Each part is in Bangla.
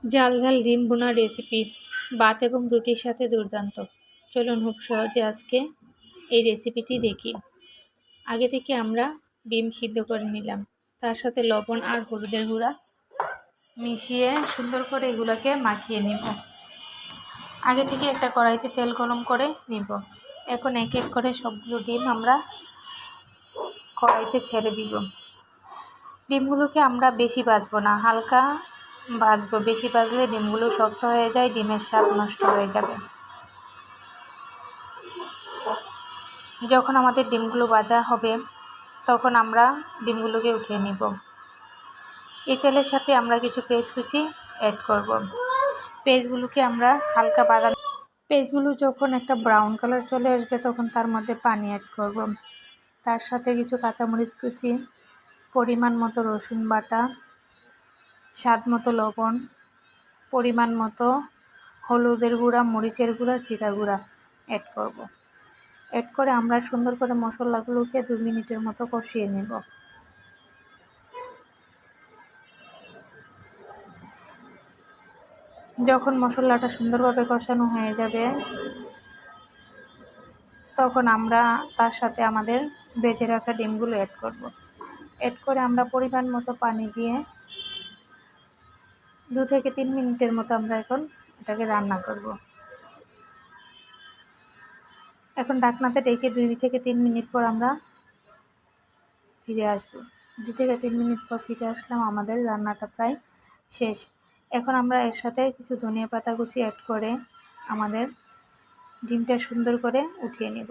ঝাল ঝাল ডিম ভুনা রেসিপি ভাত এবং রুটির সাথে দুর্দান্ত। চলুন খুব সহজে আজকে এই রেসিপিটি দেখি। আগে থেকে আমরা ডিম সিদ্ধ করে নিলাম, তার সাথে লবণ আর হলুদের গুঁড়া মিশিয়ে সুন্দর করে এগুলোকে মাখিয়ে নিব। আগে থেকে একটা কড়াইতে তেল গরম করে নিব। এখন এক এক করে সবগুলো ডিম আমরা কড়াইতে ছেড়ে দিব। ডিমগুলোকে আমরা বেশি ভাজবো না, হালকা ভাজবো। বেশি ভাজলে ডিমগুলো শক্ত হয়ে যায়, ডিমের স্বাদ নষ্ট হয়ে যাবে। যখন আমাদের ডিমগুলো ভাজা হবে তখন আমরা ডিমগুলোকে উঠিয়ে নিব। এই তেলের সাথে আমরা কিছু পেঁয়াজ কুচি অ্যাড করব। পেঁয়াজগুলোকে আমরা হালকা বাদামি, পেঁয়াজগুলো যখন একটা ব্রাউন কালার চলে আসবে তখন তার মধ্যে পানি অ্যাড করব। তার সাথে কিছু কাঁচামরিচ কুচি, পরিমাণ মতো রসুন বাটা, স্বাদ মতো লবণ, পরিমাণ মতো হলুদের গুঁড়া, মরিচের গুঁড়া, জিরা গুঁড়া অ্যাড করব। অ্যাড করে আমরা সুন্দর করে মশলাগুলোকে 2 মিনিটের মতো কষিয়ে নেব। যখন মশলাটা সুন্দরভাবে কষানো হয়ে যাবে তখন আমরা তার সাথে আমাদের ভেজে রাখা ডিমগুলো অ্যাড করব। অ্যাড করে আমরা পরিমাণ মতো পানি দিয়ে 2 থেকে 3 মিনিটের মতো আমরা এখন এটাকে রান্না করব। এখন ঢাকনাতে ঢেকে 2 থেকে 3 মিনিট পর আমরা ফিরে আসব। 2 থেকে 3 মিনিট পর ফিরে আসলাম, আমাদের রান্নাটা প্রায় শেষ। এখন আমরা এর সাথে কিছু ধনিয়া পাতা কুচি অ্যাড করে আমাদের ডিমটা সুন্দর করে উঠিয়ে নেব।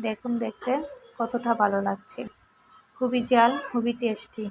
দেখুন দেখতে কতটা ভালো লাগছে, খুবই ঝাল, খুবই টেস্টি।